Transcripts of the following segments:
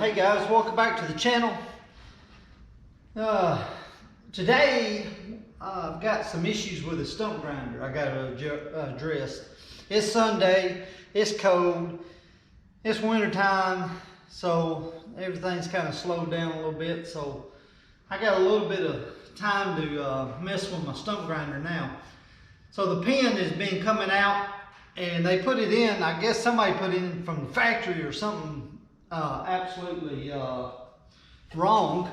Hey guys, welcome back to the channel. Today I've got some issues with a stump grinder I got to address. It's Sunday, it's cold, it's winter time, so everything's kind of slowed down a little bit. So I got a little bit of time to mess with my stump grinder now. So the pin has been coming out and they put it in, I guess somebody put it in from the factory or something absolutely wrong.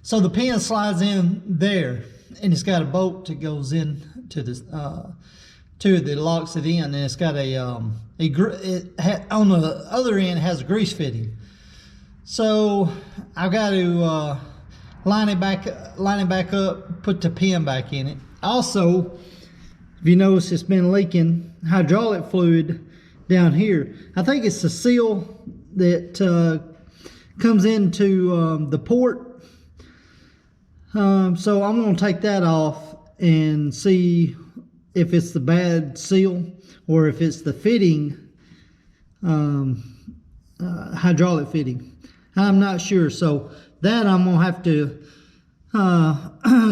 So the pin slides in there and it's got a bolt that goes in to this that locks it in, and it's got on the other end it has a grease fitting. So I've got to line it back up, put the pin back in it. Also, if you notice, it's been leaking hydraulic fluid down here. I think it's the seal that comes into the port. So I'm going to take that off and see if it's the bad seal or if it's the fitting, hydraulic fitting. I'm not sure. So that I'm going to have to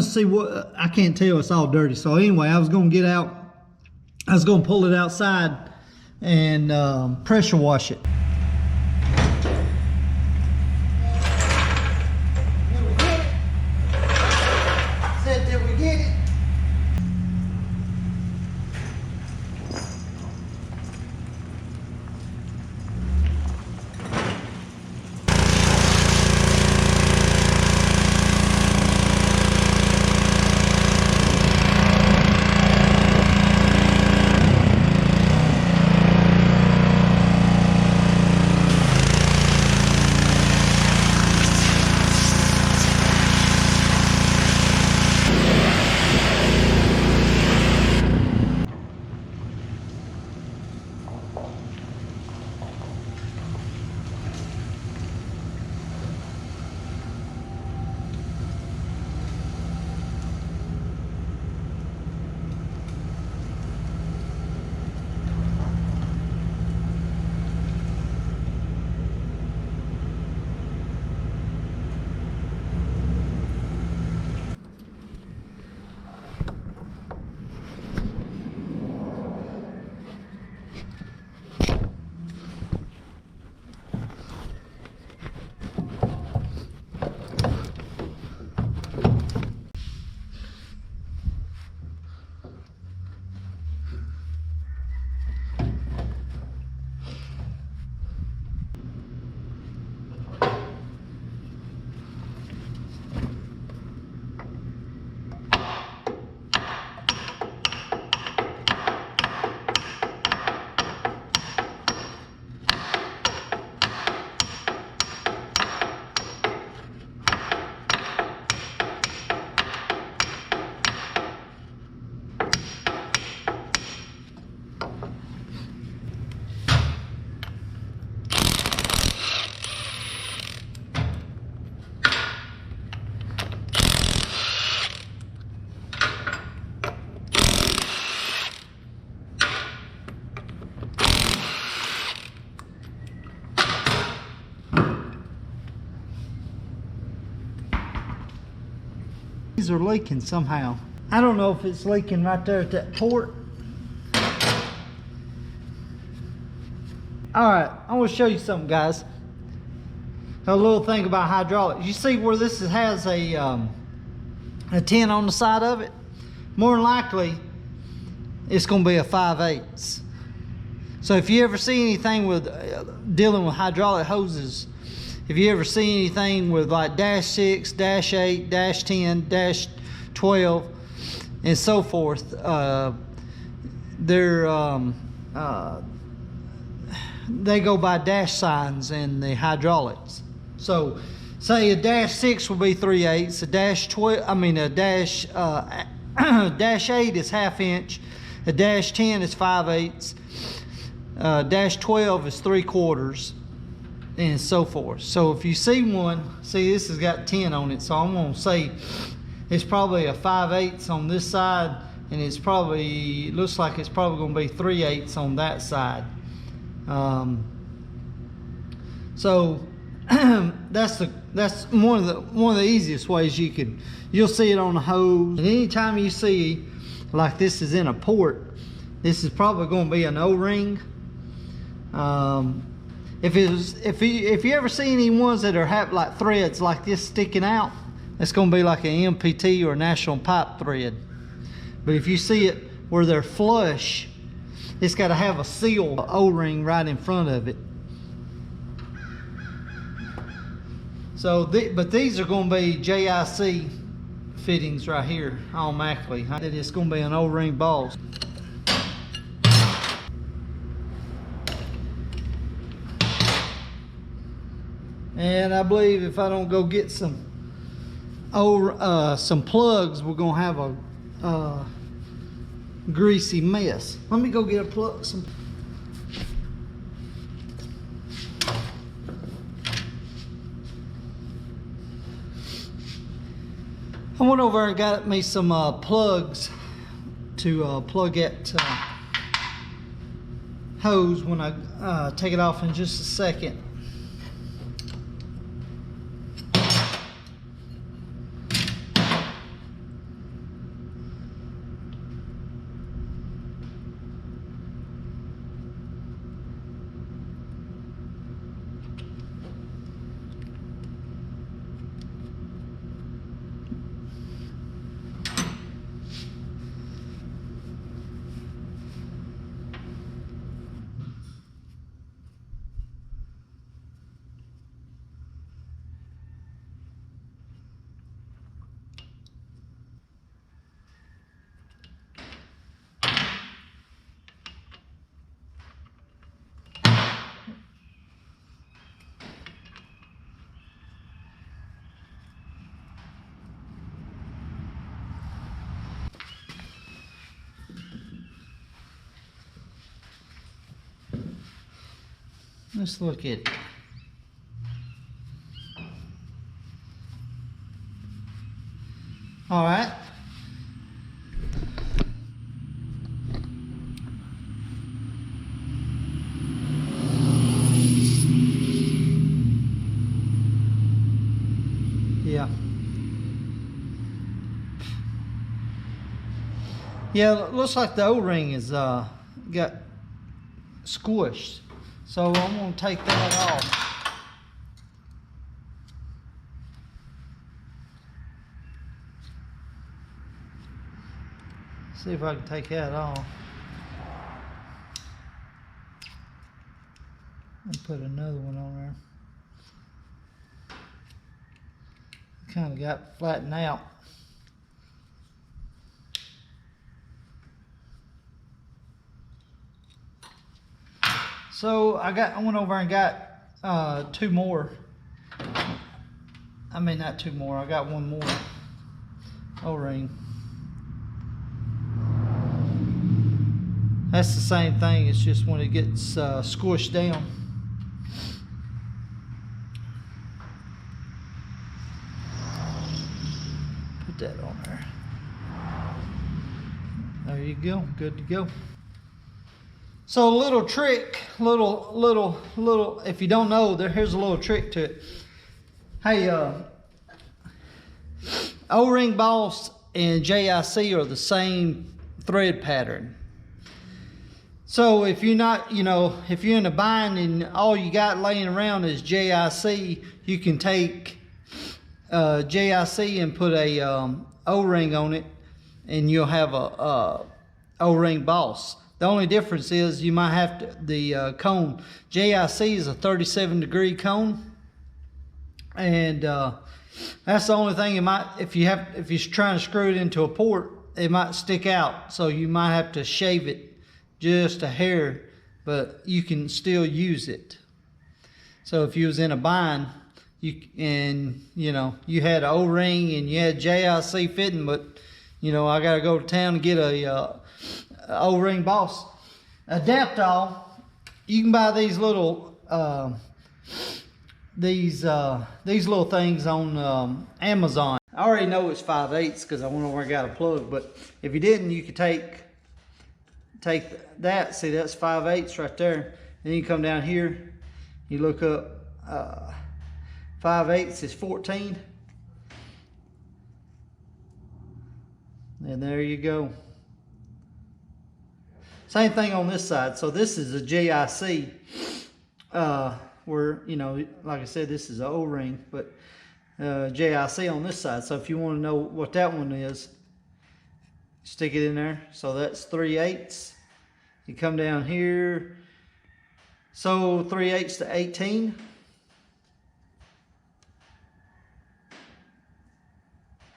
see what, I can't tell, it's all dirty. So anyway, I was going to pull it outside and pressure wash it. These are leaking somehow. I don't know if it's leaking right there at that port. Alright, I want to show you something, guys. A little thing about hydraulics. You see where this has a tin on the side of it? More than likely, it's going to be a 5/8. So if you ever see anything with dealing with hydraulic hoses, if you ever see anything with like -6, -8, -10, -12, and so forth, they go by dash signs in the hydraulics. So, say a -6 will be 3/8, a -8 is 1/2 inch, a -10 is 5/8, -12 is 3/4. And so forth. So if you see one, see this has got 10 on it, so I'm going to say it's probably a 5/8 on this side, and it's probably, looks like it's probably going to be 3/8 on that side. So that's one of the easiest ways you'll see it on the hose. And anytime you see like this is in a port, this is probably going to be an O-ring. If you ever see any ones that have like threads like this sticking out, it's going to be like an MPT or a National Pipe thread. But if you see it where they're flush, it's got to have a seal O-ring right in front of it. So, but these are going to be JIC fittings right here automatically. It's going to be an O-ring boss. And I believe if I don't go get some plugs, we're going to have a greasy mess. Let me go get a plug. I went over and got me some plugs to plug that hose when I take it off in just a second. Let's look at it. All right. Yeah. Yeah, it looks like the O-ring is got squished. So I'm going to take that off. See if I can take that off. And put another one on there. Kind of got flattened out. So I went over and got two more. I mean, not two more. I got one more O-ring. That's the same thing. It's just when it gets squished down. Put that on there. There you go. Good to go. So a little trick, little, if you don't know, here's a little trick to it. Hey, O-ring boss and JIC are the same thread pattern. So if you're not, if you're in a bind and all you got laying around is JIC, you can take JIC and put a O-ring on it, and you'll have a O-ring boss. The only difference is you might have to, the cone. JIC is a 37-degree cone, and that's the only thing. It might, if you're trying to screw it into a port, it might stick out. So you might have to shave it just a hair, but you can still use it. So if you was in a bind, you had an O-ring and you had JIC fitting, but I got to go to town and get a O-ring boss. Adaptol, you can buy these little these little things on Amazon. I already know it's 5/8 because I went over and got a plug, but if you didn't, you could take that. See, that's 5/8 right there, and you come down here, you look up 5/8 is 14. And there you go. Same thing on this side. So this is a JIC, where, you know, like I said, this is an O-ring, but JIC on this side. So if you want to know what that one is, stick it in there. So that's 3/8. You come down here. So 3/8 to 18.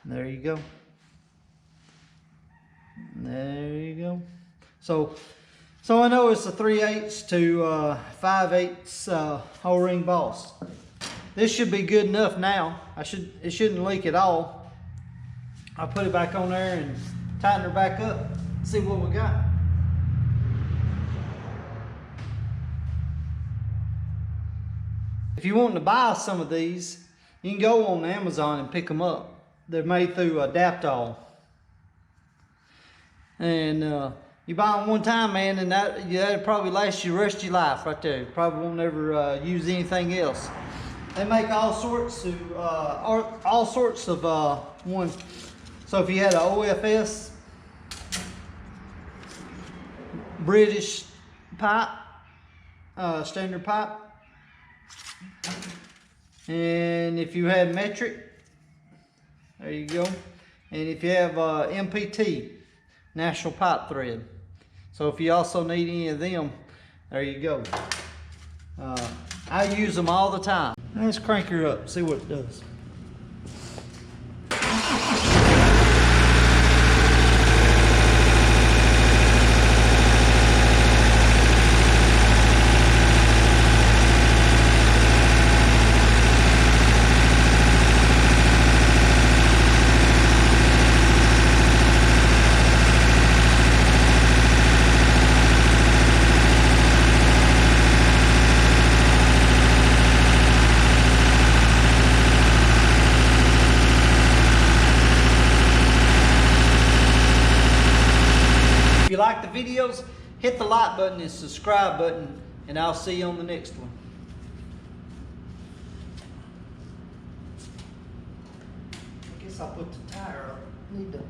There you go. There you go. So I know it's a 3/8 to 5/8 O-ring boss. This should be good enough now. It shouldn't leak at all. I'll put it back on there and tighten her back up. See what we got. If you want to buy some of these, you can go on Amazon and pick them up. They're made through Daptol. And you buy them one time, man, and that'll probably last you the rest of your life right there. You probably won't ever use anything else. They make all sorts of ones. So if you had an OFS British pipe, standard pipe, and if you had metric, there you go. And if you have MPT, National Pipe Thread. So if you also need any of them, there you go. I use them all the time. Let's crank her up, see what it does. If you like the videos, hit the like button and subscribe button, and I'll see you on the next one. I guess I'll put the tire up. Need to